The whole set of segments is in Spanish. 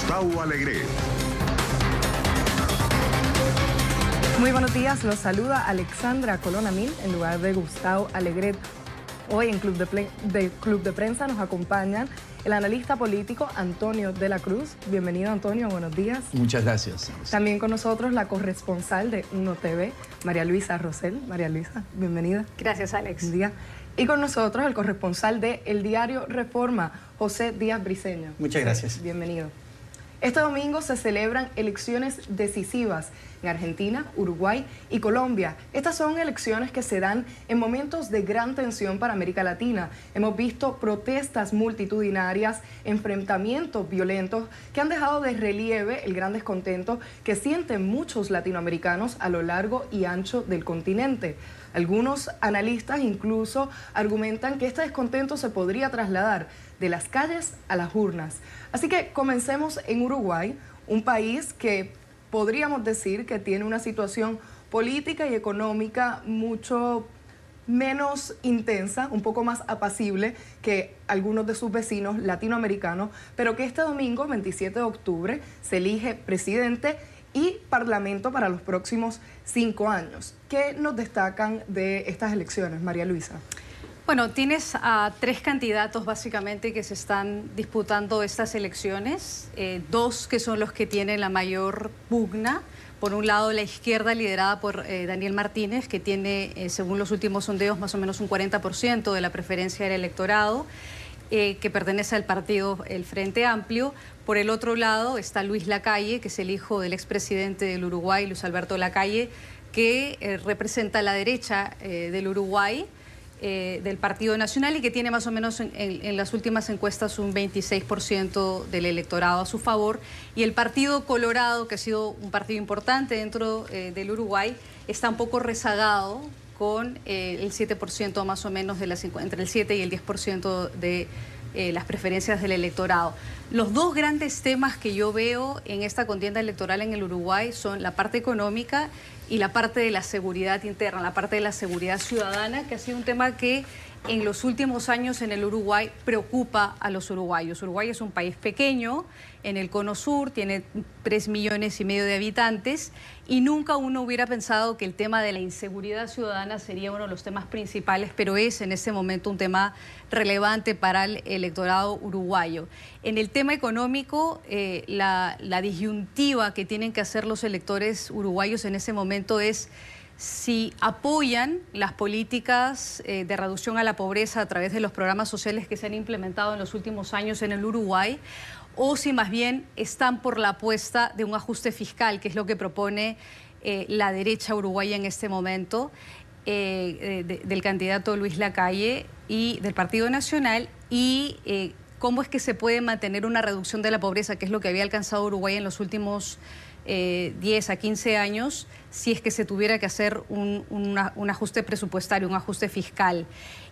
Gustavo Alegret. Muy buenos días, los saluda Alexandra Colón Amil en lugar de Gustavo Alegret. Hoy en Club de Prensa nos acompañan el analista político Antonio de la Cruz. Bienvenido, Antonio, buenos días. Muchas gracias. También con nosotros la corresponsal de Uno TV, María Luisa Rosell. María Luisa, bienvenida. Gracias, Alex. Buen día. Y con nosotros el corresponsal de El Diario Reforma, José Díaz Briceño. Muchas gracias. Bienvenido. Este domingo se celebran elecciones decisivas en Argentina, Uruguay y Colombia. Estas son elecciones que se dan en momentos de gran tensión para América Latina. Hemos visto protestas multitudinarias, enfrentamientos violentos que han dejado de relieve el gran descontento que sienten muchos latinoamericanos a lo largo y ancho del continente. Algunos analistas incluso argumentan que este descontento se podría trasladar de las calles a las urnas. Así que comencemos en Uruguay, un país que podríamos decir que tiene una situación política y económica mucho menos intensa, un poco más apacible que algunos de sus vecinos latinoamericanos, pero que este domingo, 27 de octubre, se elige presidente y parlamento para los próximos 5 años. ¿Qué nos destacan de estas elecciones, María Luisa? Bueno, tienes a 3 candidatos básicamente que se están disputando estas elecciones, 2 que son los que tienen la mayor pugna. Por un lado, la izquierda liderada por Daniel Martínez, que tiene, según los últimos sondeos, más o menos un 40% de la preferencia del electorado, que pertenece al partido El Frente Amplio. Por el otro lado está Luis Lacalle, que es el hijo del expresidente del Uruguay, Luis Alberto Lacalle, que representa a la derecha del Uruguay, del Partido Nacional, y que tiene más o menos en las últimas encuestas un 26% del electorado a su favor. Y el Partido Colorado, que ha sido un partido importante dentro del Uruguay, está un poco rezagado con el 7% más o menos, entre el 7 y el 10% de las preferencias del electorado. Los 2 grandes temas que yo veo en esta contienda electoral en el Uruguay son la parte económica y la parte de la seguridad interna, la parte de la seguridad ciudadana, que ha sido un tema que en los últimos años en el Uruguay preocupa a los uruguayos. Uruguay es un país pequeño en el cono sur, tiene 3,5 millones de habitantes, y nunca uno hubiera pensado que el tema de la inseguridad ciudadana sería uno de los temas principales, pero es en este momento un tema relevante para el electorado uruguayo. En el tema económico, la disyuntiva que tienen que hacer los electores uruguayos en ese momento es si apoyan las políticas de reducción a la pobreza a través de los programas sociales que se han implementado en los últimos años en el Uruguay, o si más bien están por la apuesta de un ajuste fiscal, que es lo que propone la derecha uruguaya en este momento, del candidato Luis Lacalle y del Partido Nacional, y cómo es que se puede mantener una reducción de la pobreza, que es lo que había alcanzado Uruguay en los últimos 10 a 15 años, si es que se tuviera que hacer un ajuste presupuestario, un ajuste fiscal.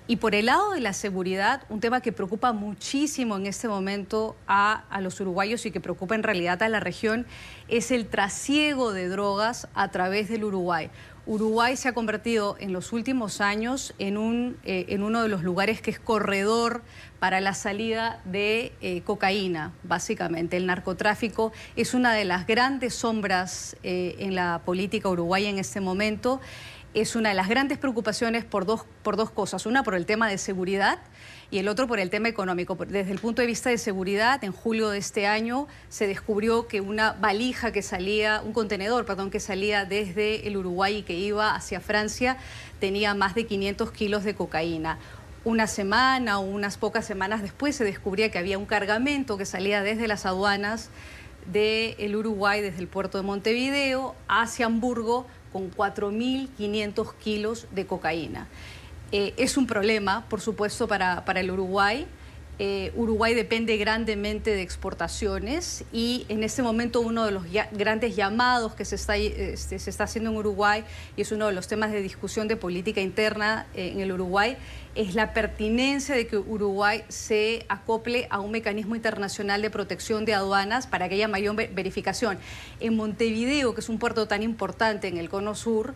Y por el lado de la seguridad, un tema que preocupa muchísimo en este momento a los uruguayos y que preocupa en realidad a la región, es el trasiego de drogas a través del Uruguay. Uruguay se ha convertido en los últimos años en uno de los lugares que es corredor para la salida de cocaína, básicamente. El narcotráfico es una de las grandes sombras en la política uruguaya en este momento. Es una de las grandes preocupaciones por dos cosas. Una, por el tema de seguridad, y el otro por el tema económico. Desde el punto de vista de seguridad, en julio de este año se descubrió que un contenedor que salía desde el Uruguay y que iba hacia Francia, tenía más de 500 kilos de cocaína. Una semana o unas pocas semanas después se descubría que había un cargamento que salía desde las aduanas del Uruguay, desde el puerto de Montevideo, hacia Hamburgo, con 4.500 kilos de cocaína. Es un problema, por supuesto, para el Uruguay. Uruguay depende grandemente de exportaciones, y en este momento uno de los grandes llamados que se está haciendo en Uruguay, y es uno de los temas de discusión de política interna en el Uruguay, es la pertinencia de que Uruguay se acople a un mecanismo internacional de protección de aduanas para que haya mayor verificación. En Montevideo, que es un puerto tan importante en el cono sur,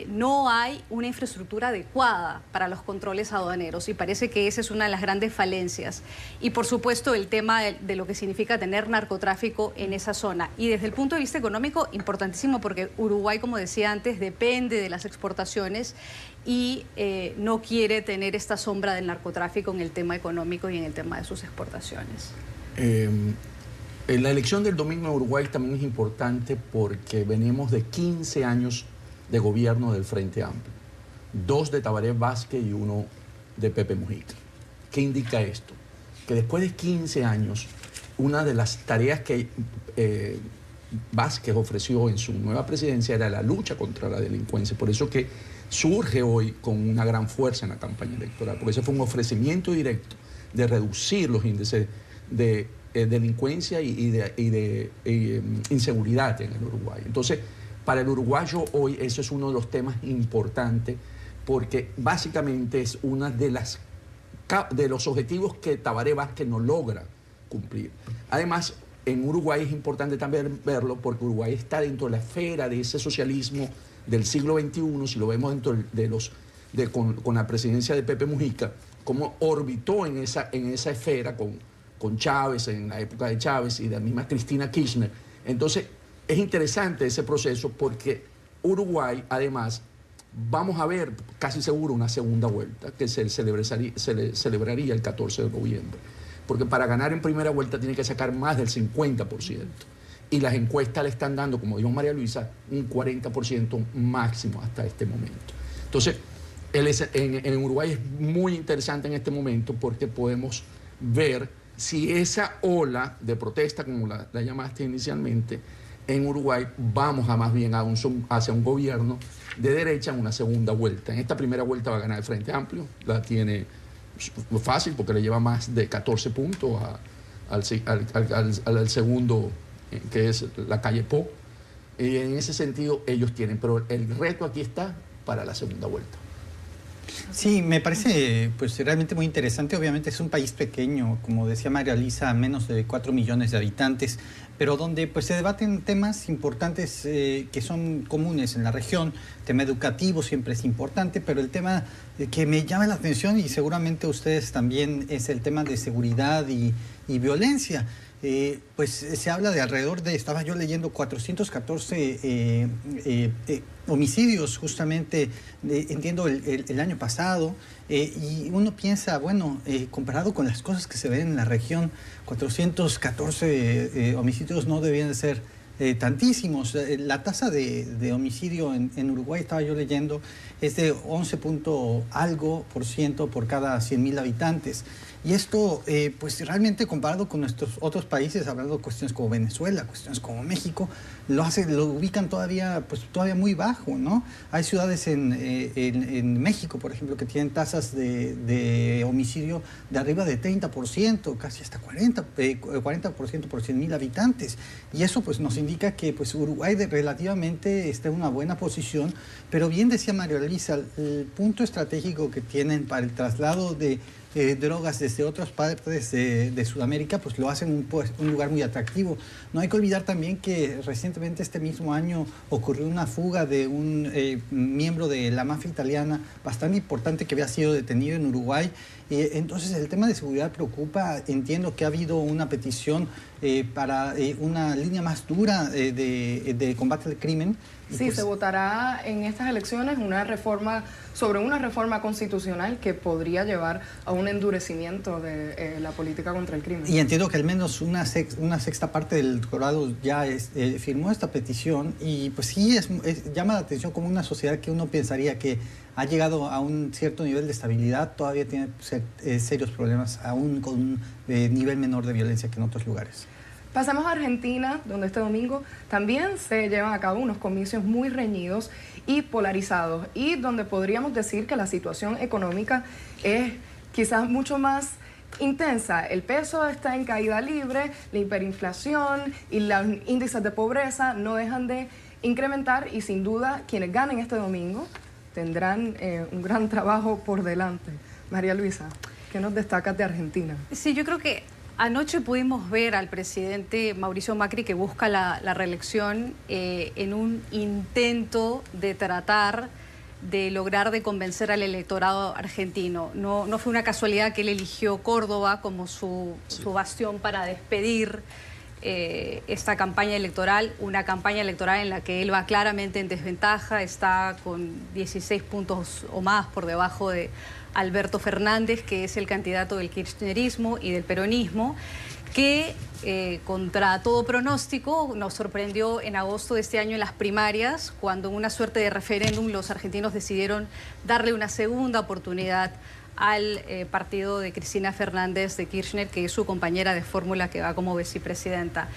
no hay una infraestructura adecuada para los controles aduaneros y parece que esa es una de las grandes falencias. Y por supuesto el tema de lo que significa tener narcotráfico en esa zona. Y desde el punto de vista económico, importantísimo porque Uruguay, como decía antes, depende de las exportaciones y no quiere tener esta sombra del narcotráfico en el tema económico y en el tema de sus exportaciones. La elección del domingo en Uruguay también es importante porque venimos de 15 años de gobierno del Frente Amplio, 2 de Tabaré Vázquez y 1 de Pepe Mujica. ¿Qué indica esto? Que después de 15 años, una de las tareas que Vázquez ofreció en su nueva presidencia era la lucha contra la delincuencia. Por eso que surge hoy con una gran fuerza en la campaña electoral, porque ese fue un ofrecimiento directo de reducir los índices de delincuencia y de inseguridad en el Uruguay. Entonces, para el uruguayo hoy eso es uno de los temas importantes porque básicamente es uno de los objetivos que Tabaré Vázquez no logra cumplir. Además, en Uruguay es importante también verlo porque Uruguay está dentro de la esfera de ese socialismo del siglo XXI, si lo vemos dentro de con la presidencia de Pepe Mujica, cómo orbitó en esa esfera con Chávez, en la época de Chávez y de la misma Cristina Kirchner. Entonces, es interesante ese proceso porque Uruguay, además, vamos a ver casi seguro una segunda vuelta que se celebraría el 14 de noviembre. Porque para ganar en primera vuelta tiene que sacar más del 50%. Y las encuestas le están dando, como dijo María Luisa, un 40% máximo hasta este momento. Entonces, en Uruguay es muy interesante en este momento porque podemos ver si esa ola de protesta, como la llamaste inicialmente, en Uruguay vamos a más bien hacia un gobierno de derecha en una segunda vuelta. En esta primera vuelta va a ganar el Frente Amplio, la tiene fácil porque le lleva más de 14 puntos al segundo, que es la calle Po. Y en ese sentido ellos tienen, pero el reto aquí está para la segunda vuelta. Sí, me parece pues realmente muy interesante. Obviamente es un país pequeño, como decía María Luisa, menos de 4 millones de habitantes, pero donde pues se debaten temas importantes que son comunes en la región. El tema educativo siempre es importante, pero el tema que me llama la atención y seguramente ustedes también es el tema de seguridad y violencia. Pues se habla de alrededor de, estaba yo leyendo, 414 homicidios justamente, entiendo, el año pasado, y uno piensa, bueno, comparado con las cosas que se ven en la región, 414 homicidios no debían ser tantísimos. La tasa de homicidio en Uruguay, estaba yo leyendo, es de 11 algo % por cada 100.000 habitantes. Y esto, pues realmente comparado con nuestros otros países, hablando de cuestiones como Venezuela, cuestiones como México, lo ubican todavía muy bajo, ¿no? Hay ciudades en México, por ejemplo, que tienen tasas de homicidio de arriba de 30%, casi hasta 40% por 100.000 habitantes. Y eso pues nos indica que pues Uruguay relativamente está en una buena posición, pero bien decía María Luisa, el punto estratégico que tienen para el traslado de drogas desde otras partes de Sudamérica, pues lo hacen un lugar muy atractivo. No hay que olvidar también que recientemente este mismo año ocurrió una fuga de un miembro de la mafia italiana bastante importante que había sido detenido en Uruguay. Entonces el tema de seguridad preocupa. Entiendo que ha habido una petición para una línea más dura de combate al crimen. Sí, pues se votará en estas elecciones sobre una reforma constitucional que podría llevar a un endurecimiento de la política contra el crimen. Y entiendo que al menos una sexta parte del electorado ya firmó esta petición y pues sí llama la atención como una sociedad que uno pensaría que ha llegado a un cierto nivel de estabilidad, todavía tiene serios problemas, aún con un nivel menor de violencia que en otros lugares. Pasamos a Argentina, donde este domingo también se llevan a cabo unos comicios muy reñidos y polarizados, y donde podríamos decir que la situación económica es quizás mucho más intensa. El peso está en caída libre, la hiperinflación y los índices de pobreza no dejan de incrementar, y sin duda quienes ganen este domingo tendrán un gran trabajo por delante. María Luisa, ¿qué nos destacas de Argentina? Sí, yo creo que Anoche pudimos ver al presidente Mauricio Macri que busca la reelección en un intento de tratar de lograr de convencer al electorado argentino. No fue una casualidad que él eligió Córdoba como su bastión para despedir esta campaña electoral, una campaña electoral en la que él va claramente en desventaja, está con 16 puntos o más por debajo de Alberto Fernández, que es el candidato del kirchnerismo y del peronismo, que contra todo pronóstico nos sorprendió en agosto de este año en las primarias, cuando en una suerte de referéndum los argentinos decidieron darle una segunda oportunidad al partido de Cristina Fernández de Kirchner, que es su compañera de fórmula que va como vicepresidenta.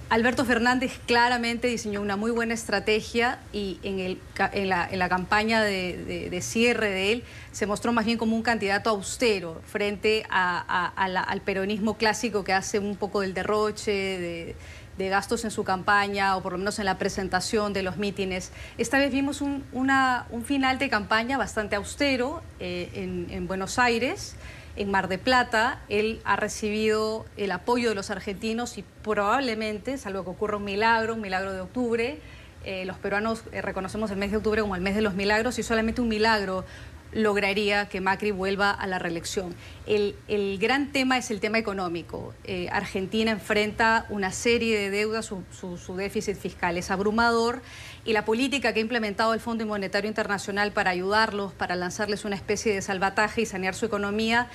Alberto Fernández claramente diseñó una muy buena estrategia y en la campaña de cierre de él se mostró más bien como un candidato austero frente al peronismo clásico que hace un poco del derroche, de gastos en su campaña o por lo menos en la presentación de los mítines. Esta vez vimos un final de campaña bastante austero en Buenos Aires. En Mar del Plata, él ha recibido el apoyo de los argentinos y probablemente, salvo que ocurra un milagro de octubre, los peruanos reconocemos el mes de octubre como el mes de los milagros y solamente un milagro lograría que Macri vuelva a la reelección. El gran tema es el tema económico. Argentina enfrenta una serie de deudas, su déficit fiscal es abrumador y la política que ha implementado el Fondo Monetario Internacional para ayudarlos, para lanzarles una especie de salvataje y sanear su economía,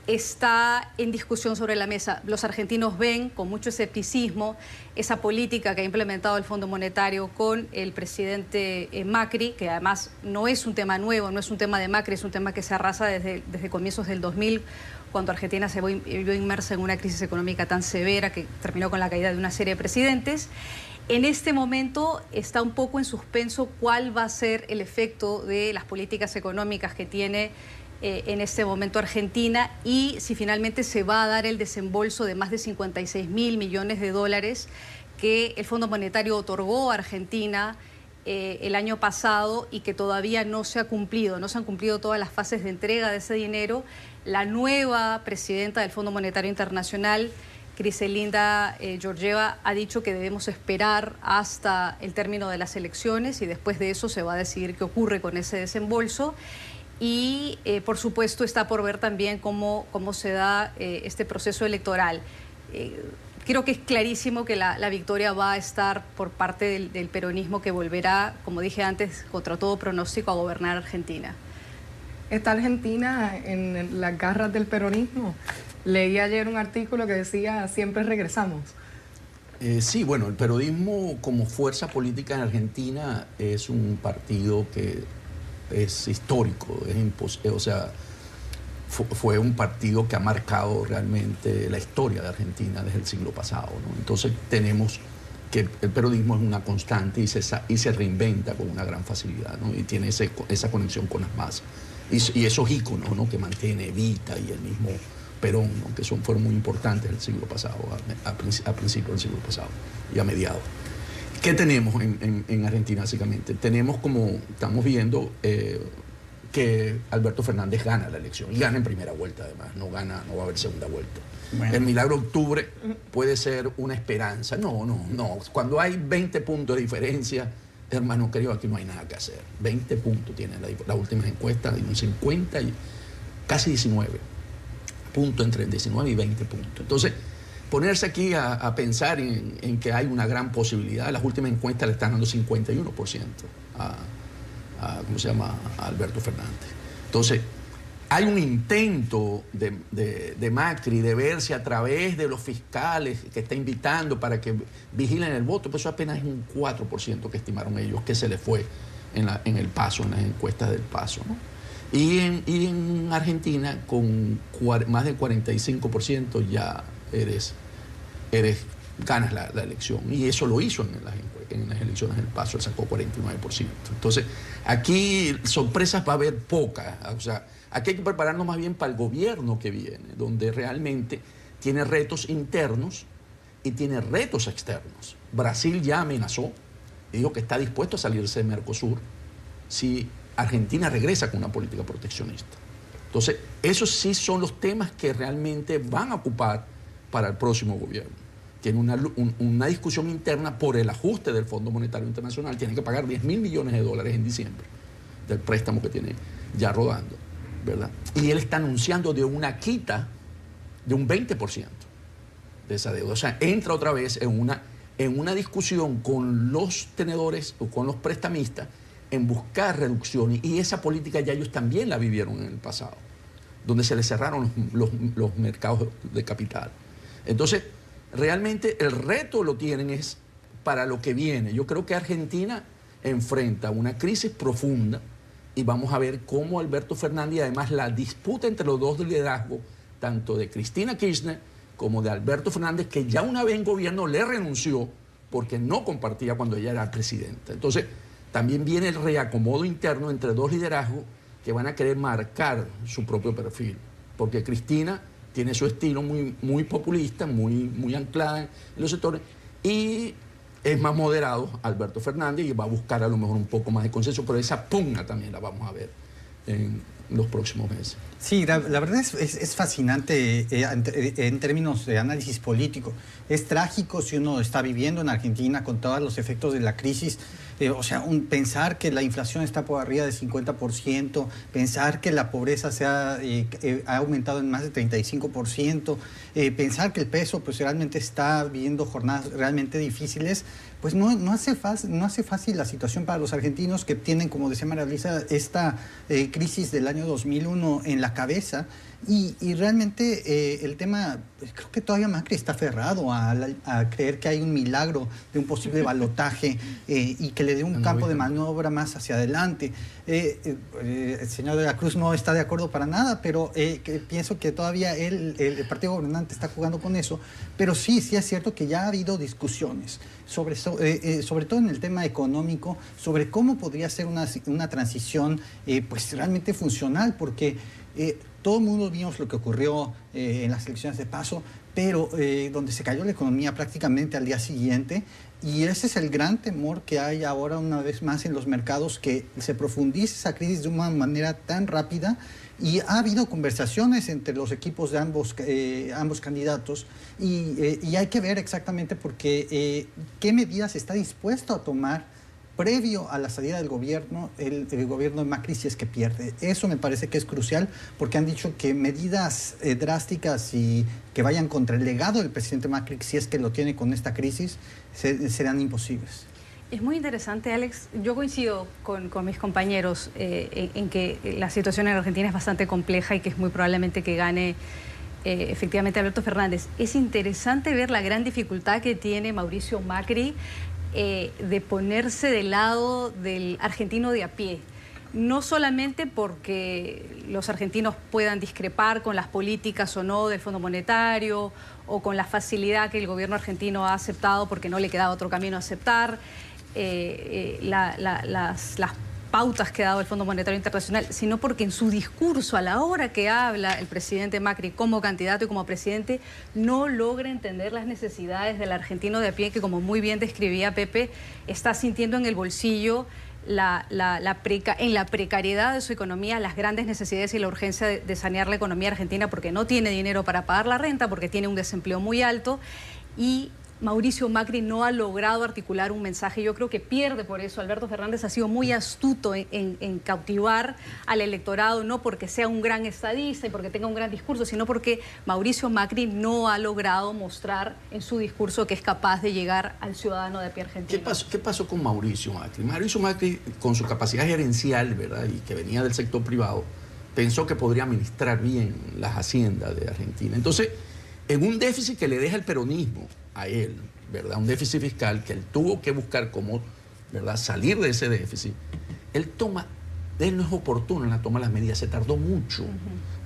está en discusión sobre la mesa. Los argentinos ven con mucho escepticismo esa política que ha implementado el Fondo Monetario con el presidente Macri, que además no es un tema nuevo, no es un tema de Macri, es un tema que se arrasa desde comienzos del 2000, cuando Argentina se vio inmersa en una crisis económica tan severa que terminó con la caída de una serie de presidentes. En este momento está un poco en suspenso cuál va a ser el efecto de las políticas económicas que tiene en este momento Argentina y si finalmente se va a dar el desembolso de más de 56.000 millones de dólares que el Fondo Monetario otorgó a Argentina el año pasado y que todavía no se ha cumplido, no se han cumplido todas las fases de entrega de ese dinero. La nueva presidenta del Fondo Monetario Internacional, Griselda Georgieva, ha dicho que debemos esperar hasta el término de las elecciones y después de eso se va a decidir qué ocurre con ese desembolso. Y, por supuesto, está por ver también cómo se da este proceso electoral. Creo que es clarísimo que la victoria va a estar por parte del peronismo que volverá, como dije antes, contra todo pronóstico a gobernar Argentina. ¿Está Argentina en las garras del peronismo? Leí ayer un artículo que decía siempre regresamos. Sí, bueno, el peronismo como fuerza política en Argentina es un partido que es histórico, o sea, fue un partido que ha marcado realmente la historia de Argentina desde el siglo pasado, ¿no? Entonces tenemos que el peronismo es una constante y se reinventa con una gran facilidad, ¿no? Y tiene esa conexión con las masas. Y esos íconos, ¿no?, que mantiene Evita y el mismo Perón, ¿no?, que fueron muy importantes el siglo pasado, a principios del siglo pasado y a mediados. ¿Qué tenemos en Argentina básicamente? Tenemos, como estamos viendo, que Alberto Fernández gana la elección y gana en primera vuelta además, no va a haber segunda vuelta. Bueno. El milagro de octubre puede ser una esperanza. No. Cuando hay 20 puntos de diferencia, hermano querido, aquí no hay nada que hacer. 20 puntos tienen las últimas encuestas, y un 50 y casi 19 puntos, entre 19 y 20 puntos. Entonces, ponerse aquí a pensar en que hay una gran posibilidad. Las últimas encuestas le están dando 51% a Alberto Fernández. Entonces, hay un intento de Macri de verse a través de los fiscales que está invitando para que vigilen el voto, pero eso apenas es un 4% que estimaron ellos que se le fue en el PASO, en las encuestas del PASO, ¿no? Y en Argentina, con más del 45% ya ganas la elección. Y eso lo hizo en las elecciones del PASO, él sacó 49%. Entonces, aquí sorpresas va a haber pocas. O sea, aquí hay que prepararnos más bien para el gobierno que viene, donde realmente tiene retos internos y tiene retos externos. Brasil ya amenazó, dijo que está dispuesto a salirse de Mercosur si Argentina regresa con una política proteccionista. Entonces, Esos sí son los temas que realmente van a ocupar para el próximo gobierno. Tiene una discusión interna por el ajuste del Fondo Monetario Internacional. Tiene que pagar 10.000 millones de dólares en diciembre del préstamo que tiene ya rodando, ¿verdad? Y él está anunciando de una quita de un 20% de esa deuda. O sea, entra otra vez en una discusión con los tenedores o con los prestamistas en buscar reducciones. Y esa política ya ellos también la vivieron en el pasado, donde se les cerraron los mercados de capital. Entonces, realmente el reto lo tienen es para lo que viene. Yo creo que Argentina enfrenta una crisis profunda y vamos a ver cómo Alberto Fernández, y además la disputa entre los dos liderazgos, tanto de Cristina Kirchner como de Alberto Fernández, que ya una vez en gobierno le renunció porque no compartía cuando ella era presidenta. Entonces, también viene el reacomodo interno entre dos liderazgos que van a querer marcar su propio perfil, porque Cristina tiene su estilo muy populista, muy anclada en los sectores, y es más moderado Alberto Fernández y va a buscar a lo mejor un poco más de consenso, pero esa pugna también la vamos a ver en los próximos meses. Sí, la verdad es fascinante en términos de análisis político. Es trágico si uno está viviendo en Argentina con todos los efectos de la crisis. O sea, pensar que la inflación está por arriba del 50%, pensar que la pobreza ha aumentado en más de 35%, pensar que el peso pues realmente está viviendo jornadas realmente difíciles, pues no hace fácil la situación para los argentinos, que tienen, como decía María Luisa, esta crisis del año 2001 en la cabeza. Y realmente el tema, creo que todavía Macri está aferrado a creer que hay un milagro de un posible balotaje y que le dé un campo de maniobra más hacia adelante. El señor de la Cruz no está de acuerdo para nada, pero pienso que todavía el partido gobernante está jugando con eso. Pero sí es cierto que ya ha habido discusiones, sobre todo en el tema económico, sobre cómo podría ser una transición pues realmente funcional, porque todo el mundo vimos lo que ocurrió en las elecciones de paso, pero donde se cayó la economía prácticamente al día siguiente, y ese es el gran temor que hay ahora una vez más en los mercados, que se profundice esa crisis de una manera tan rápida. Y ha habido conversaciones entre los equipos de ambos candidatos y hay que ver exactamente porque qué medidas está dispuesto a tomar previo a la salida del gobierno, el gobierno de Macri, si es que pierde. Eso me parece que es crucial, porque han dicho que medidas drásticas y que vayan contra el legado del presidente Macri, si es que lo tiene con esta crisis, serán imposibles. Es muy interesante, Alex. Yo coincido con mis compañeros en que la situación en Argentina es bastante compleja y que es muy probablemente que gane efectivamente Alberto Fernández. Es interesante ver la gran dificultad que tiene Mauricio Macri de ponerse del lado del argentino de a pie. No solamente porque los argentinos puedan discrepar con las políticas o no del Fondo Monetario o con la facilidad que el gobierno argentino ha aceptado porque no le queda otro camino a aceptar las pautas que ha dado el Fondo Monetario Internacional, sino porque en su discurso, a la hora que habla el presidente Macri como candidato y como presidente, no logra entender las necesidades del argentino de a pie, que, como muy bien describía Pepe, está sintiendo en el bolsillo en la precariedad de su economía, las grandes necesidades y la urgencia de sanear la economía argentina, porque no tiene dinero para pagar la renta, porque tiene un desempleo muy alto, y Mauricio Macri no ha logrado articular un mensaje. Yo creo que pierde por eso. Alberto Fernández ha sido muy astuto en cautivar al electorado, no porque sea un gran estadista y porque tenga un gran discurso, sino porque Mauricio Macri no ha logrado mostrar en su discurso que es capaz de llegar al ciudadano de a pie argentino. ¿Qué pasó con Mauricio Macri? Mauricio Macri, con su capacidad gerencial, ¿verdad?, y que venía del sector privado, pensó que podría administrar bien las haciendas de Argentina. Entonces, en un déficit que le deja el peronismo a él, ¿verdad?, un déficit fiscal que él tuvo que buscar cómo, ¿verdad?, salir de ese déficit, él no es oportuno en la toma de las medidas, se tardó mucho.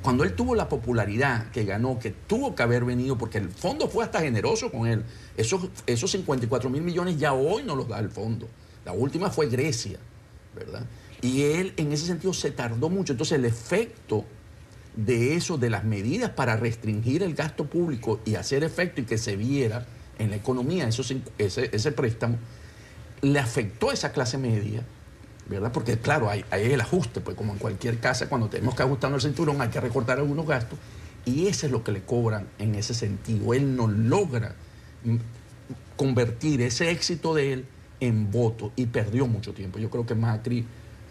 Cuando él tuvo la popularidad que ganó, que tuvo que haber venido, porque el fondo fue hasta generoso con él, esos 54.000 millones ya hoy no los da el fondo. La última fue Grecia, ¿verdad? Y él en ese sentido se tardó mucho. Entonces el efecto de eso, de las medidas para restringir el gasto público y hacer efecto y que se viera en la economía ese préstamo, le afectó a esa clase media ¿verdad? Porque claro, hay el ajuste, pues como en cualquier casa, cuando tenemos que ajustarnos el cinturón hay que recortar algunos gastos, y eso es lo que le cobran en ese sentido. Él no logra convertir ese éxito de él en voto y perdió mucho tiempo. Yo creo que Macri,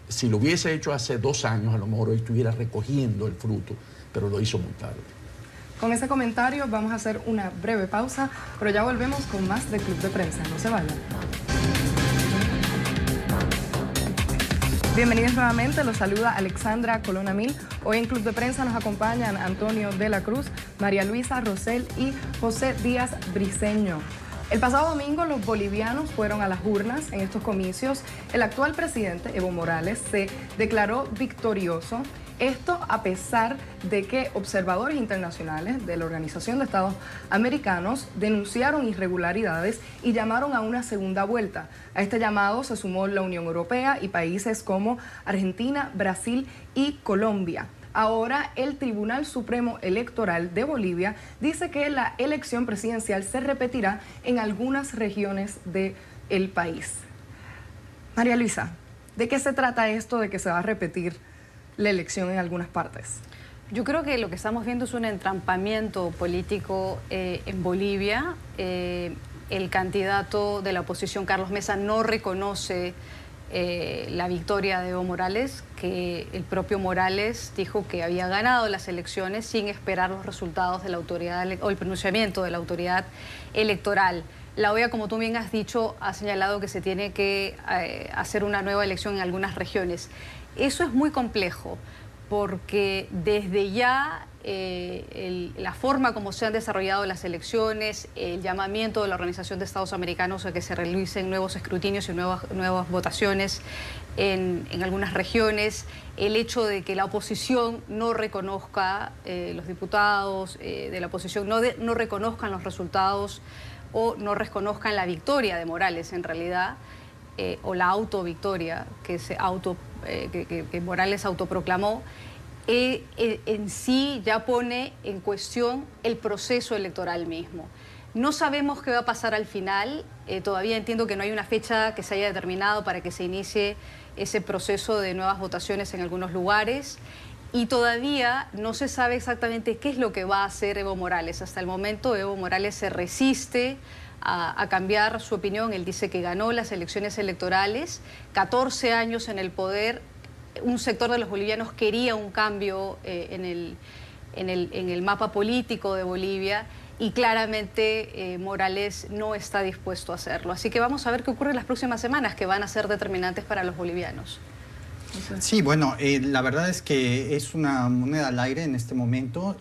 si lo hubiese hecho hace 2 años, a lo mejor hoy estuviera recogiendo el fruto, pero lo hizo muy tarde. Con ese comentario vamos a hacer una breve pausa, pero ya volvemos con más de Club de Prensa. No se vayan. Bienvenidos nuevamente, los saluda Alexandra Colonna Mil. Hoy en Club de Prensa nos acompañan Antonio de la Cruz, María Luisa Rosell y José Díaz Briceño. El pasado domingo los bolivianos fueron a las urnas. En estos comicios el actual presidente Evo Morales se declaró victorioso. Esto a pesar de que observadores internacionales de la Organización de Estados Americanos denunciaron irregularidades y llamaron a una segunda vuelta. A este llamado se sumó la Unión Europea y países como Argentina, Brasil y Colombia. Ahora el Tribunal Supremo Electoral de Bolivia dice que la elección presidencial se repetirá en algunas regiones del país. María Luisa, ¿de qué se trata esto de que se va a repetir la elección en algunas partes? Yo creo que lo que estamos viendo es un entrampamiento político en Bolivia. El candidato de la oposición, Carlos Mesa, no reconoce la victoria de Evo Morales, que el propio Morales dijo que había ganado las elecciones sin esperar los resultados de la autoridad o el pronunciamiento de la autoridad electoral. La OEA, como tú bien has dicho, ha señalado que se tiene que hacer una nueva elección en algunas regiones. Eso es muy complejo porque desde ya la forma como se han desarrollado las elecciones, el llamamiento de la Organización de Estados Americanos a que se realicen nuevos escrutinios y nuevas votaciones en algunas regiones, el hecho de que la oposición no reconozca, los diputados de la oposición no reconozcan los resultados o no reconozcan la victoria de Morales en realidad, o la autovictoria que Morales autoproclamó, en sí ya pone en cuestión el proceso electoral mismo. No sabemos qué va a pasar al final, todavía entiendo que no hay una fecha que se haya determinado para que se inicie ese proceso de nuevas votaciones en algunos lugares y todavía no se sabe exactamente qué es lo que va a hacer Evo Morales. Hasta el momento Evo Morales se resiste a cambiar su opinión. Él dice que ganó las elecciones electorales, 14 años en el poder. Un sector de los bolivianos quería un cambio en el mapa político de Bolivia y claramente Morales no está dispuesto a hacerlo. Así que vamos a ver qué ocurre en las próximas semanas, que van a ser determinantes para los bolivianos. Sí, bueno, la verdad es que es una moneda al aire en este momento,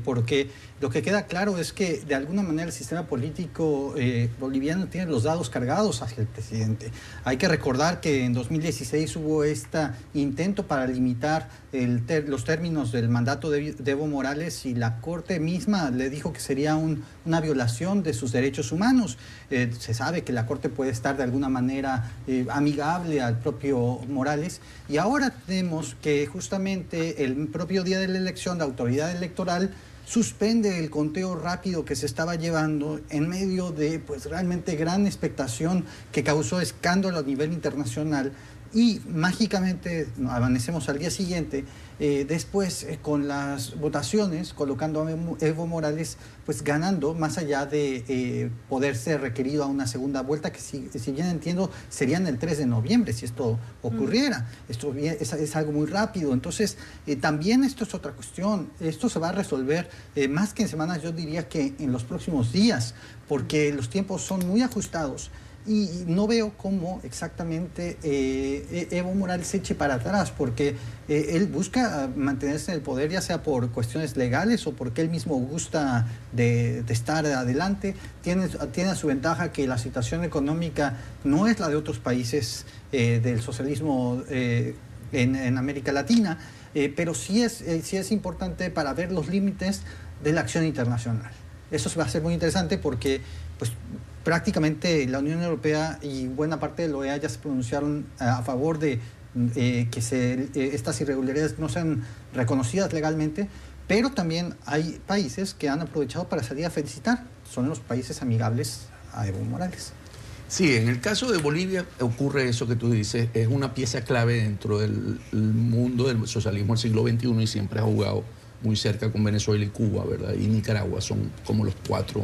porque lo que queda claro es que de alguna manera el sistema político boliviano tiene los dados cargados hacia el presidente. Hay que recordar que en 2016 hubo este intento para limitar los términos del mandato de Evo Morales y la Corte misma le dijo que sería una violación de sus derechos humanos. Se sabe que la Corte puede estar de alguna manera amigable al propio Morales y ahora tenemos que justamente el propio día de la elección la autoridad electoral suspende el conteo rápido que se estaba llevando en medio de pues realmente gran expectación que causó escándalo a nivel internacional y mágicamente amanecemos al día siguiente después con las votaciones colocando a Evo Morales pues ganando más allá de poder ser requerido a una segunda vuelta que si bien entiendo serían el 3 de noviembre si esto ocurriera. Esto es algo muy rápido, entonces también esto es otra cuestión, esto se va a resolver más que en semanas, yo diría que en los próximos días, porque los tiempos son muy ajustados. Y no veo cómo exactamente Evo Morales se eche para atrás, porque él busca mantenerse en el poder, ya sea por cuestiones legales o porque él mismo gusta de estar adelante. Tiene a su ventaja que la situación económica no es la de otros países del socialismo en América Latina, pero sí es importante para ver los límites de la acción internacional. Eso va a ser muy interesante porque pues, prácticamente la Unión Europea y buena parte de la OEA ya se pronunciaron a favor de que estas irregularidades no sean reconocidas legalmente, pero también hay países que han aprovechado para salir a felicitar. Son los países amigables a Evo Morales. Sí, en el caso de Bolivia ocurre eso que tú dices, es una pieza clave dentro del mundo del socialismo del siglo XXI y siempre ha jugado muy cerca con Venezuela y Cuba, ¿verdad? Y Nicaragua son como los 4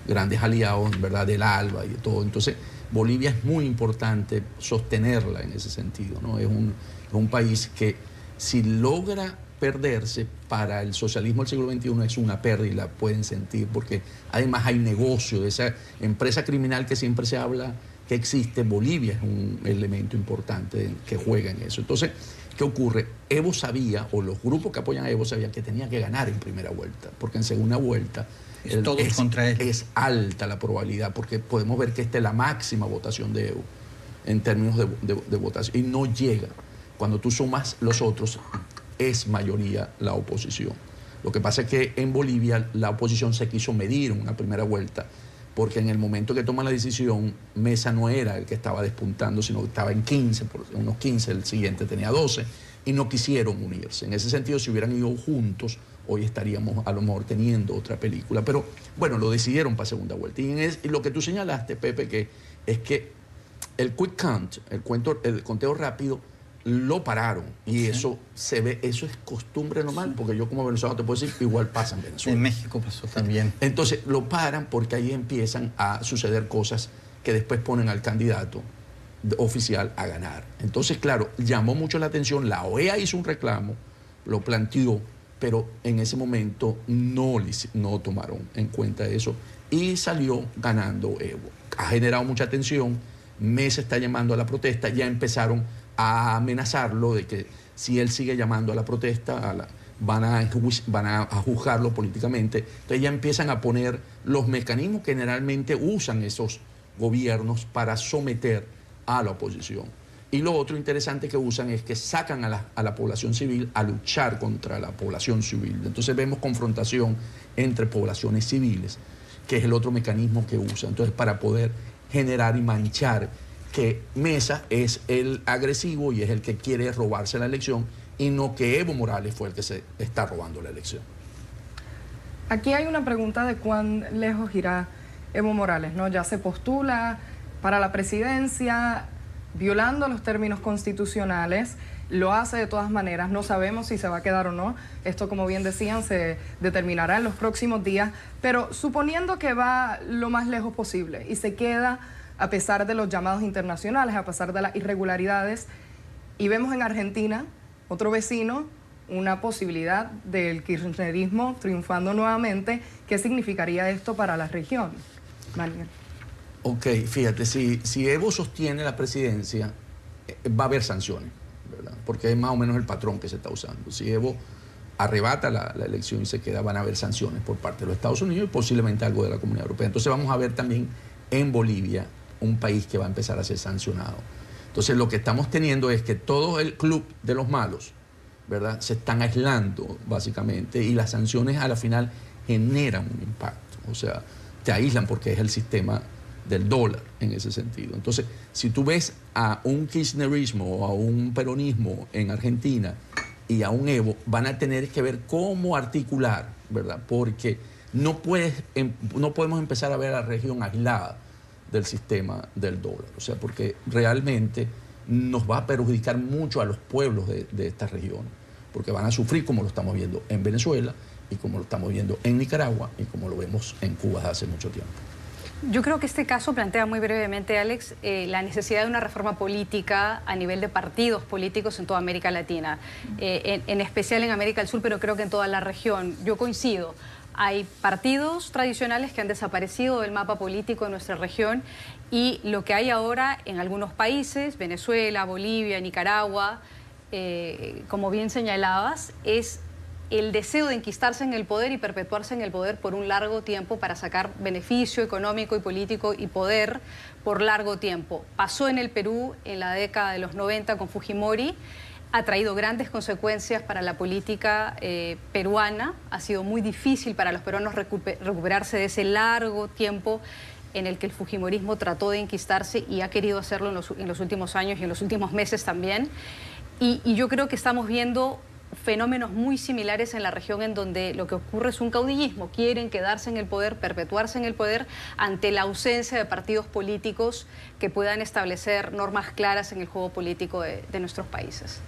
grandes aliados, ¿verdad? Del ALBA y de todo. Entonces, Bolivia es muy importante sostenerla en ese sentido, ¿no? Es un país que si logra perderse para el socialismo del siglo XXI es una pérdida y la pueden sentir porque además hay negocio de esa empresa criminal que siempre se habla que existe. Bolivia es un elemento importante que juega en eso. Entonces, ¿qué ocurre? Evo sabía, o los grupos que apoyan a Evo sabían que tenía que ganar en primera vuelta, porque en segunda vuelta contra él. Es alta la probabilidad, porque podemos ver que esta es la máxima votación de Evo en términos de votación y no llega. Cuando tú sumas los otros, es mayoría la oposición. Lo que pasa es que en Bolivia la oposición se quiso medir en una primera vuelta, porque en el momento que toma la decisión, Mesa no era el que estaba despuntando, sino que estaba en 15, unos 15, el siguiente tenía 12, y no quisieron unirse. En ese sentido, si hubieran ido juntos, hoy estaríamos a lo mejor teniendo otra película. Pero bueno, lo decidieron para segunda vuelta. Y lo que tú señalaste, Pepe, es que el quick count, el conteo rápido, lo pararon y eso se ve, eso es costumbre normal, porque yo como venezolano te puedo decir, igual pasa en Venezuela. En México pasó también. Entonces lo paran porque ahí empiezan a suceder cosas que después ponen al candidato oficial a ganar. Entonces, claro, llamó mucho la atención, la OEA hizo un reclamo, lo planteó, pero en ese momento no tomaron en cuenta eso y salió ganando Evo. Ha generado mucha tensión, Mesa está llamando a la protesta, ya empezaron a amenazarlo de que si él sigue llamando a la protesta, van a juzgarlo políticamente. Entonces ya empiezan a poner los mecanismos que generalmente usan esos gobiernos para someter a la oposición. Y lo otro interesante que usan es que sacan a la población civil a luchar contra la población civil. Entonces vemos confrontación entre poblaciones civiles, que es el otro mecanismo que usan. Entonces para poder generar y manchar que Mesa es el agresivo y es el que quiere robarse la elección y no que Evo Morales fue el que se está robando la elección. Aquí hay una pregunta de cuán lejos irá Evo Morales, ¿no? Ya se postula para la presidencia violando los términos constitucionales, lo hace de todas maneras, no sabemos si se va a quedar o no, esto como bien decían se determinará en los próximos días, pero suponiendo que va lo más lejos posible y se queda a pesar de los llamados internacionales, a pesar de las irregularidades, y vemos en Argentina, otro vecino, una posibilidad del kirchnerismo triunfando nuevamente, ¿qué significaría esto para la región, Manuel? Ok, fíjate, si Evo sostiene la presidencia, va a haber sanciones, ¿verdad? Porque es más o menos el patrón que se está usando. Si Evo arrebata la elección y se queda, van a haber sanciones por parte de los Estados Unidos y posiblemente algo de la Comunidad Europea. Entonces vamos a ver también en Bolivia un país que va a empezar a ser sancionado. Entonces lo que estamos teniendo es que todo el club de los malos, ¿verdad?, se están aislando básicamente y las sanciones a la final generan un impacto. O sea, te aíslan porque es el sistema del dólar en ese sentido. Entonces, si tú ves a un kirchnerismo o a un peronismo en Argentina y a un Evo, van a tener que ver cómo articular, ¿verdad? Porque no podemos empezar a ver a la región aislada del sistema del dólar. O sea, porque realmente nos va a perjudicar mucho a los pueblos de esta región, porque van a sufrir como lo estamos viendo en Venezuela y como lo estamos viendo en Nicaragua y como lo vemos en Cuba desde hace mucho tiempo. Yo creo que este caso plantea muy brevemente, Alex, la necesidad de una reforma política a nivel de partidos políticos en toda América Latina, en especial en América del Sur, pero creo que en toda la región. Yo coincido. Hay partidos tradicionales que han desaparecido del mapa político de nuestra región y lo que hay ahora en algunos países, Venezuela, Bolivia, Nicaragua, como bien señalabas, es el deseo de enquistarse en el poder y perpetuarse en el poder por un largo tiempo para sacar beneficio económico y político y poder por largo tiempo. Pasó en el Perú en la década de los 90 con Fujimori. Ha traído grandes consecuencias para la política peruana. Ha sido muy difícil para los peruanos recuperarse de ese largo tiempo en el que el fujimorismo trató de enquistarse y ha querido hacerlo en los últimos años y en los últimos meses también. Y yo creo que estamos viendo fenómenos muy similares en la región en donde lo que ocurre es un caudillismo. Quieren quedarse en el poder, perpetuarse en el poder ante la ausencia de partidos políticos que puedan establecer normas claras en el juego político de nuestros países.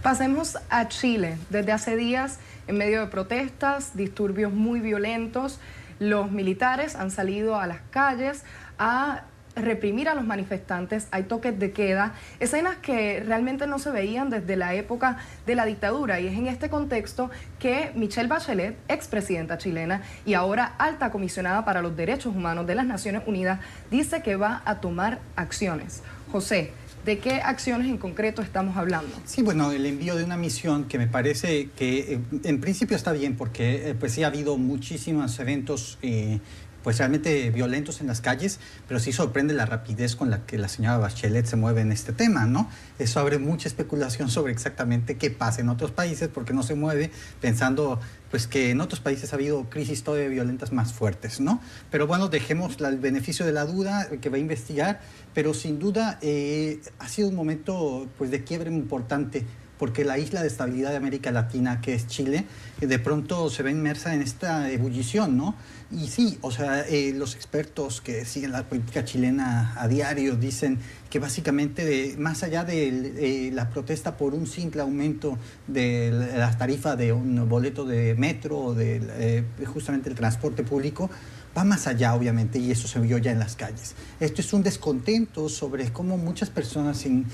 Pasemos a Chile. Desde hace días, en medio de protestas, disturbios muy violentos, los militares han salido a las calles a reprimir a los manifestantes, hay toques de queda, escenas que realmente no se veían desde la época de la dictadura, y es en este contexto que Michelle Bachelet, expresidenta chilena y ahora alta comisionada para los derechos humanos de las Naciones Unidas, dice que va a tomar acciones. José, ¿de qué acciones en concreto estamos hablando? Sí, bueno, el envío de una misión que me parece que en principio está bien, porque pues sí ha habido muchísimos eventos pues realmente violentos en las calles, pero sí sorprende la rapidez con la que la señora Bachelet se mueve en este tema, ¿no? Eso abre mucha especulación sobre exactamente qué pasa en otros países, porque no se mueve pensando pues que en otros países ha habido crisis todavía violentas más fuertes, ¿no? Pero bueno, dejemos el beneficio de la duda, que va a investigar, pero sin duda ha sido un momento pues de quiebre importante, porque la isla de estabilidad de América Latina, que es Chile, de pronto se ve inmersa en esta ebullición, ¿no? Y sí, o sea, los expertos que siguen la política chilena a diario dicen que básicamente, más allá de la protesta por un simple aumento de la tarifa de un boleto de metro o de justamente el transporte público, va más allá, obviamente, y eso se vio ya en las calles. Esto es un descontento sobre cómo muchas personas en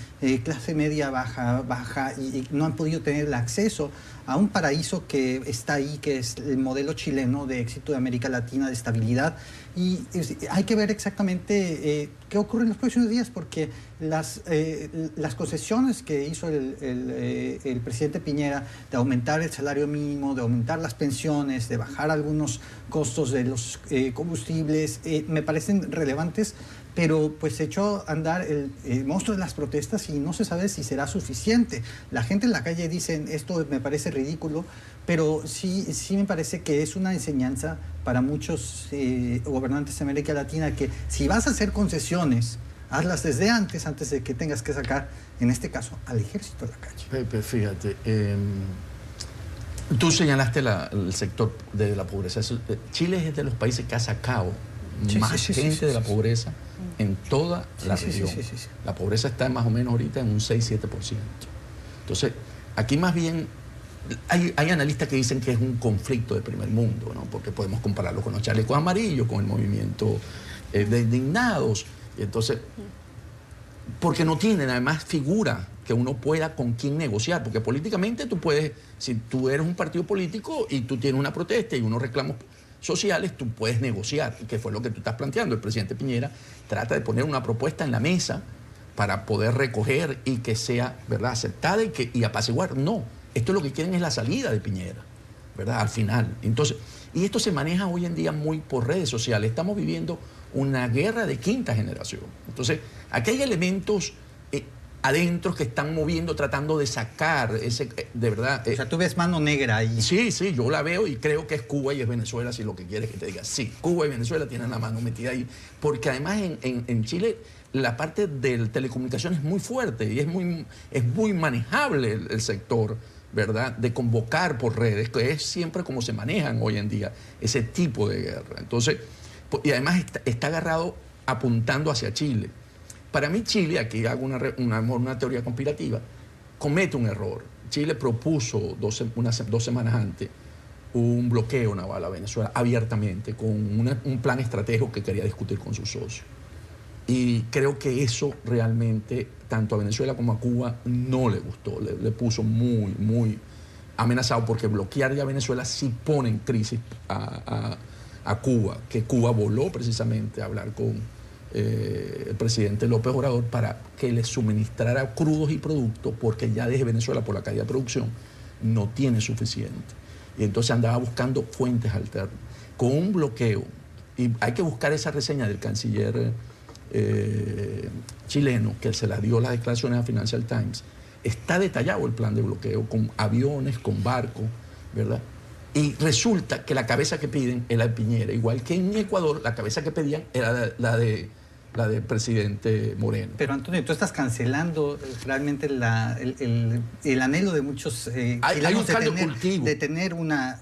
clase media baja y no han podido tener el acceso a un paraíso que está ahí, que es el modelo chileno de éxito de América Latina, de estabilidad. Y hay que ver exactamente qué ocurre en los próximos días, porque las concesiones que hizo el presidente Piñera de aumentar el salario mínimo, de aumentar las pensiones, de bajar algunos costos de los combustibles, me parecen relevantes, pero pues se echó a andar el monstruo de las protestas y no se sabe si será suficiente. La gente en la calle dice, esto me parece ridículo, pero sí me parece que es una enseñanza para muchos gobernantes de América Latina, que si vas a hacer concesiones, hazlas desde antes de que tengas que sacar, en este caso, al ejército de la calle. Pepe, fíjate, tú señalaste el sector de la pobreza. Chile es de los países que ha sacado más gente de la pobreza en toda la región. La pobreza está más o menos ahorita en un 6-7%. Entonces, aquí más bien hay analistas que dicen que es un conflicto de primer mundo, ¿no? Porque podemos compararlo con los chalecos amarillos, con el movimiento de indignados. Y entonces, porque no tienen además figura que uno pueda con quién negociar, porque políticamente tú puedes, si tú eres un partido político y tú tienes una protesta y unos reclamos sociales, tú puedes negociar, que fue lo que tú estás planteando. El presidente Piñera trata de poner una propuesta en la mesa para poder recoger y que sea, ¿verdad?, aceptada y apaciguar. No, esto lo que quieren es la salida de Piñera, ¿verdad?, al final. Entonces, y esto se maneja hoy en día muy por redes sociales. Estamos viviendo una guerra de quinta generación. Entonces, aquí hay elementos adentro que están moviendo, tratando de sacar ese, de verdad. O sea, tú ves mano negra ahí. Sí, yo la veo y creo que es Cuba y es Venezuela, si lo que quieres que te diga. Sí, Cuba y Venezuela tienen la mano metida ahí, porque además en Chile la parte de telecomunicaciones es muy fuerte y es muy manejable el sector, ¿verdad?, de convocar por redes, que es siempre como se manejan hoy en día ese tipo de guerra. Entonces, y además está agarrado apuntando hacia Chile. Para mí Chile, aquí hago una teoría conspirativa, comete un error. Chile propuso unas 2 semanas antes un bloqueo naval a Venezuela abiertamente, con un plan estratégico que quería discutir con sus socios. Y creo que eso realmente, tanto a Venezuela como a Cuba, no le gustó, le puso muy amenazado, porque bloquear ya a Venezuela sí pone en crisis a Cuba, que Cuba voló precisamente a hablar con el presidente López Obrador para que le suministrara crudos y productos, porque ya desde Venezuela, por la caída de producción, no tiene suficiente. Y entonces andaba buscando fuentes alternas. Con un bloqueo, y hay que buscar esa reseña del canciller chileno, que se la dio las declaraciones a Financial Times, está detallado el plan de bloqueo, con aviones, con barcos, ¿verdad? Y resulta que la cabeza que piden es la de Piñera, igual que en Ecuador la cabeza que pedían era la de la del presidente Moreno. Pero Antonio, tú estás cancelando realmente el anhelo de muchos hay un caldo de cultivo. De tener unas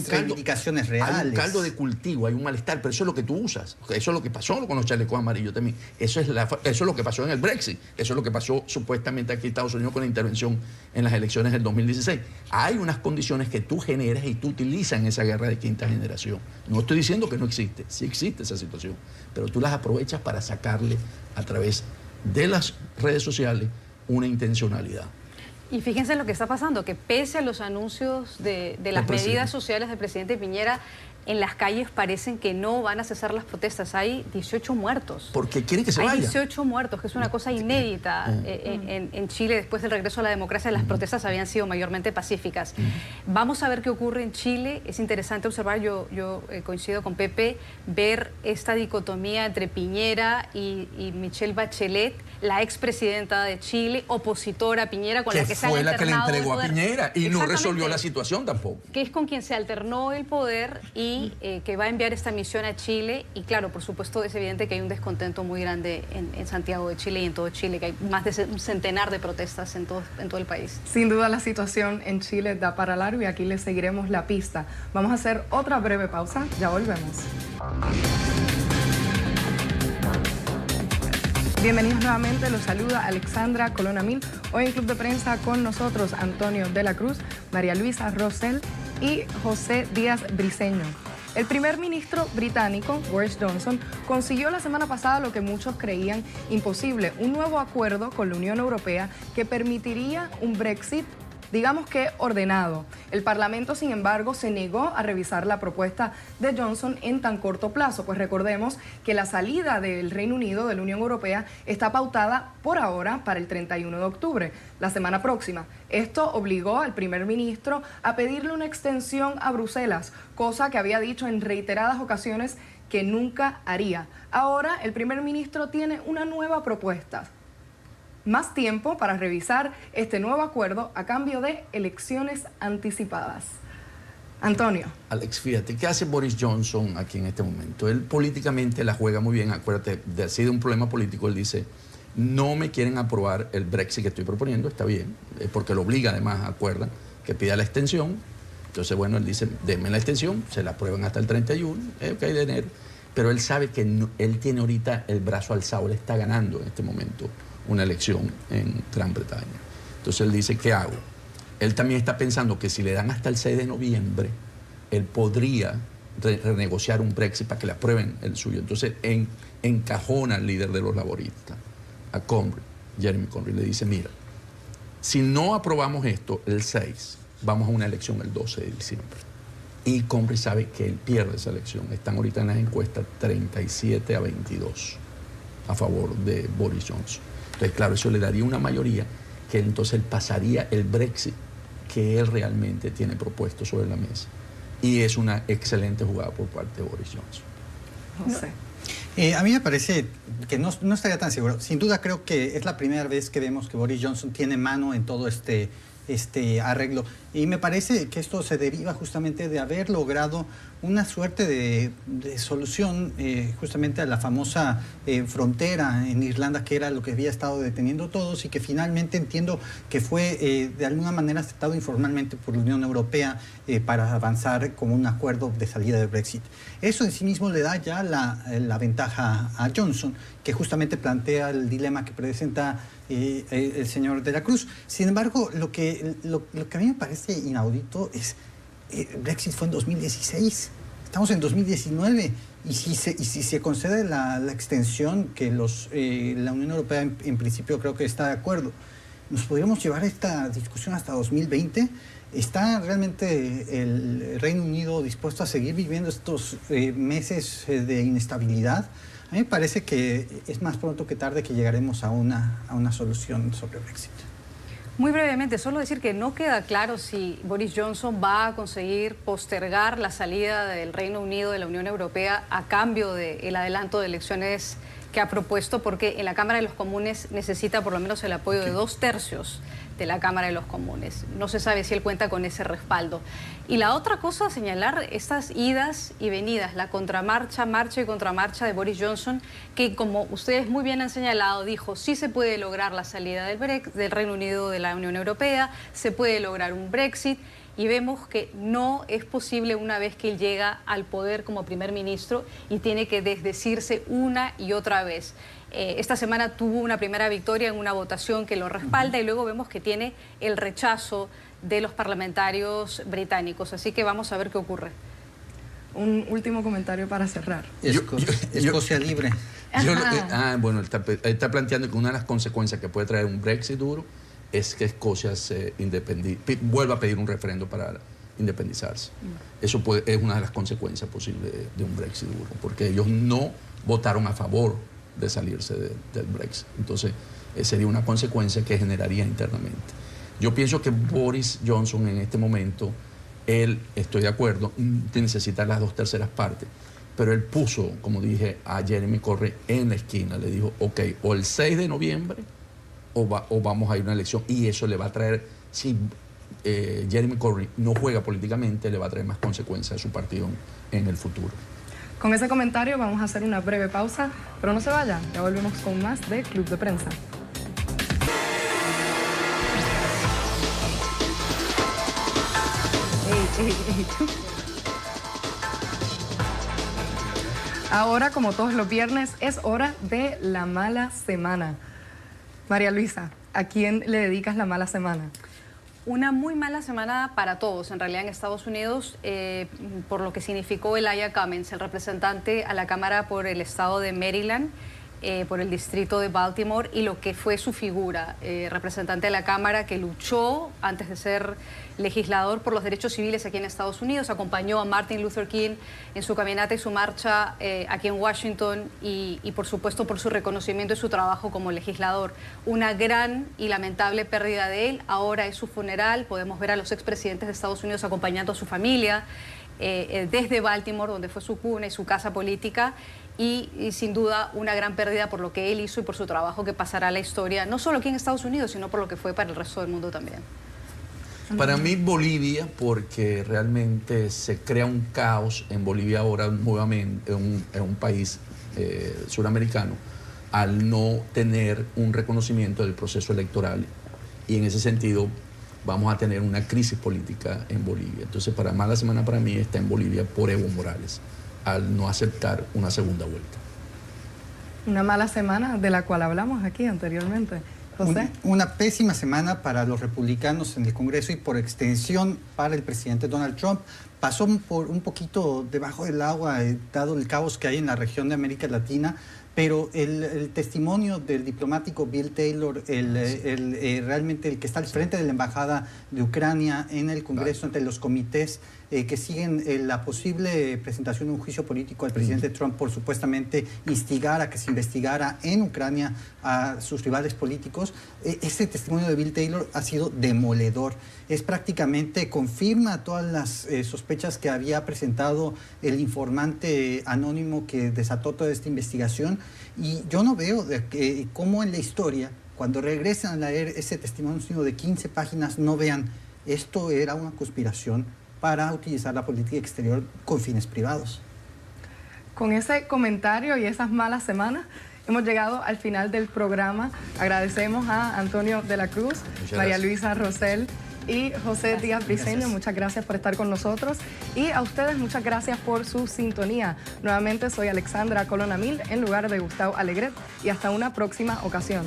reivindicaciones reales. Hay un caldo de cultivo, hay un malestar, pero eso es lo que tú usas. Eso es lo que pasó con los chalecos amarillos también. Eso es lo que pasó en el Brexit. Eso es lo que pasó supuestamente aquí en Estados Unidos con la intervención en las elecciones del 2016. Hay unas condiciones que tú generas y tú utilizas en esa guerra de quinta generación. No estoy diciendo que no existe, sí existe esa situación, pero tú las aprovechas para sacarle a través de las redes sociales una intencionalidad. Y fíjense lo que está pasando, que pese a los anuncios de las medidas sociales del presidente Piñera, en las calles parecen que no van a cesar las protestas. Hay 18 muertos. Porque quieren que se vaya. Hay 18 muertos, que es una cosa inédita en Chile después del regreso a la democracia. Las protestas habían sido mayormente pacíficas. Vamos a ver qué ocurre en Chile. Es interesante observar, yo coincido con Pepe, ver esta dicotomía entre Piñera y Michelle Bachelet, la expresidenta de Chile, opositora a Piñera, con la que se ha alternado. Que fue la que le entregó a Piñera y no resolvió la situación tampoco. Que es con quien se alternó el poder y que va a enviar esta misión a Chile. Y claro, por supuesto, es evidente que hay un descontento muy grande en Santiago de Chile y en todo Chile, que hay más de un centenar de protestas en todo el país. Sin duda la situación en Chile da para largo y aquí les seguiremos la pista. Vamos a hacer otra breve pausa, ya volvemos. Bienvenidos nuevamente, los saluda Alexandra Colonna Mil. Hoy en Club de Prensa con nosotros Antonio de la Cruz, María Luisa Rosell y José Díaz Briceño. El primer ministro británico, Boris Johnson, consiguió la semana pasada lo que muchos creían imposible, un nuevo acuerdo con la Unión Europea que permitiría un Brexit, digamos que ordenado. El Parlamento, sin embargo, se negó a revisar la propuesta de Johnson en tan corto plazo, pues recordemos que la salida del Reino Unido de la Unión Europea está pautada por ahora para el 31 de octubre, la semana próxima. Esto obligó al primer ministro a pedirle una extensión a Bruselas, cosa que había dicho en reiteradas ocasiones que nunca haría. Ahora el primer ministro tiene una nueva propuesta: más tiempo para revisar este nuevo acuerdo a cambio de elecciones anticipadas. Antonio. Alex, fíjate, ¿qué hace Boris Johnson aquí en este momento? Él políticamente la juega muy bien. Acuérdate, de así de un problema político, él dice: no me quieren aprobar el Brexit que estoy proponiendo, está bien, porque lo obliga además, acuerdan, que pida la extensión. Entonces, bueno, él dice: denme la extensión, se la aprueban hasta el 31 de enero. Pero él sabe que no, él tiene ahorita el brazo alzado, él está ganando en este momento una elección en Gran Bretaña. Entonces él dice: ¿qué hago? Él también está pensando que si le dan hasta el 6 de noviembre, él podría renegociar un Brexit para que le aprueben el suyo. Entonces encajona al líder de los laboristas, a Corbyn, Jeremy Corbyn, le dice: mira, si no aprobamos esto el 6, vamos a una elección el 12 de diciembre. Y Corbyn sabe que él pierde esa elección. Están ahorita en las encuestas 37-22 a favor de Boris Johnson. Entonces, claro, eso le daría una mayoría que entonces él pasaría el Brexit que él realmente tiene propuesto sobre la mesa. Y es una excelente jugada por parte de Boris Johnson. No sé. A mí me parece que no estaría tan seguro. Sin duda creo que es la primera vez que vemos que Boris Johnson tiene mano en todo este arreglo. Y me parece que esto se deriva justamente de haber logrado una suerte de solución justamente a la famosa frontera en Irlanda, que era lo que había estado deteniendo a todos y que finalmente entiendo que fue de alguna manera aceptado informalmente por la Unión Europea para avanzar como un acuerdo de salida del Brexit. Eso en sí mismo le da ya la ventaja a Johnson, que justamente plantea el dilema que presenta el señor de la Cruz. Sin embargo, lo que a mí me parece inaudito es Brexit fue en 2016, estamos en 2019 y si se concede la extensión que la Unión Europea en principio creo que está de acuerdo, nos podríamos llevar esta discusión hasta 2020. ¿Está realmente el Reino Unido dispuesto a seguir viviendo estos meses de inestabilidad? A mí me parece que es más pronto que tarde que llegaremos a una solución sobre Brexit. Muy brevemente, solo decir que no queda claro si Boris Johnson va a conseguir postergar la salida del Reino Unido de la Unión Europea a cambio del adelanto de elecciones que ha propuesto, porque en la Cámara de los Comunes necesita por lo menos el apoyo de 2/3 de la Cámara de los Comunes. No se sabe si él cuenta con ese respaldo. Y la otra cosa a señalar, estas idas y venidas, la contramarcha, marcha y contramarcha de Boris Johnson, que como ustedes muy bien han señalado, dijo, sí se puede lograr la salida del Reino Unido de la Unión Europea, se puede lograr un Brexit, y vemos que no es posible una vez que él llega al poder como primer ministro y tiene que desdecirse una y otra vez. Esta semana tuvo una primera victoria en una votación que lo respalda y luego vemos que tiene el rechazo de los parlamentarios británicos. Así que vamos a ver qué ocurre. Un último comentario para cerrar. Escocia libre. Bueno, está planteando que una de las consecuencias que puede traer un Brexit duro es que Escocia vuelva a pedir un referendo para independizarse. Eso es una de las consecuencias posibles de un Brexit duro, porque ellos no votaron a favor de salirse del Brexit. Entonces, sería una consecuencia que generaría internamente. Yo pienso que Boris Johnson en este momento, estoy de acuerdo, necesita las 2/3 partes, pero él puso, como dije, a Jeremy Corbyn en la esquina. Le dijo, ok, o el 6 de noviembre o vamos a ir a una elección, y eso le va a traer, si Jeremy Corbyn no juega políticamente, le va a traer más consecuencias a su partido en el futuro. Con ese comentario vamos a hacer una breve pausa, pero no se vayan, ya volvemos con más de Club de Prensa. Ahora, como todos los viernes, es hora de la mala semana. María Luisa, ¿a quién le dedicas la mala semana? Una muy mala semana para todos, en realidad, en Estados Unidos, por lo que significó Elijah Cummings, el representante a la Cámara por el estado de Maryland, por el distrito de Baltimore, y lo que fue su figura, representante de la Cámara que luchó antes de ser legislador por los derechos civiles aquí en Estados Unidos, acompañó a Martin Luther King en su caminata y su marcha aquí en Washington y por supuesto por su reconocimiento y su trabajo como legislador. Una gran y lamentable pérdida de él. Ahora es su funeral, podemos ver a los expresidentes de Estados Unidos acompañando a su familia desde Baltimore, donde fue su cuna y su casa política. Y sin duda una gran pérdida por lo que él hizo y por su trabajo que pasará a la historia, no solo aquí en Estados Unidos, sino por lo que fue para el resto del mundo también. Para mí Bolivia, porque realmente se crea un caos en Bolivia ahora nuevamente, en un país suramericano, al no tener un reconocimiento del proceso electoral, y en ese sentido vamos a tener una crisis política en Bolivia. Entonces, para mala semana para mí está en Bolivia por Evo Morales, al no aceptar una segunda vuelta. Una mala semana de la cual hablamos aquí anteriormente. José. Una pésima semana para los republicanos en el Congreso y por extensión para el presidente Donald Trump. Pasó por un poquito debajo del agua, dado el caos que hay en la región de América Latina, pero el testimonio del diplomático Bill Taylor, realmente el que está al frente de la Embajada de Ucrania en el Congreso, entre los comités que siguen la posible presentación de un juicio político al presidente Trump por supuestamente instigar a que se investigara en Ucrania a sus rivales políticos, ese testimonio de Bill Taylor ha sido demoledor. Es prácticamente, confirma todas las sospechas que había presentado el informante anónimo que desató toda esta investigación, y yo no veo cómo en la historia, cuando regresan a leer ese testimonio de 15 páginas, no vean, esto era una conspiración para utilizar la política exterior con fines privados. Con ese comentario y esas malas semanas, hemos llegado al final del programa. Agradecemos a Antonio de la Cruz, María Luisa Rosell y José Díaz Briceño. Muchas gracias por estar con nosotros. Y a ustedes, muchas gracias por su sintonía. Nuevamente soy Alexandra Colonamil en lugar de Gustavo Alegret, y hasta una próxima ocasión.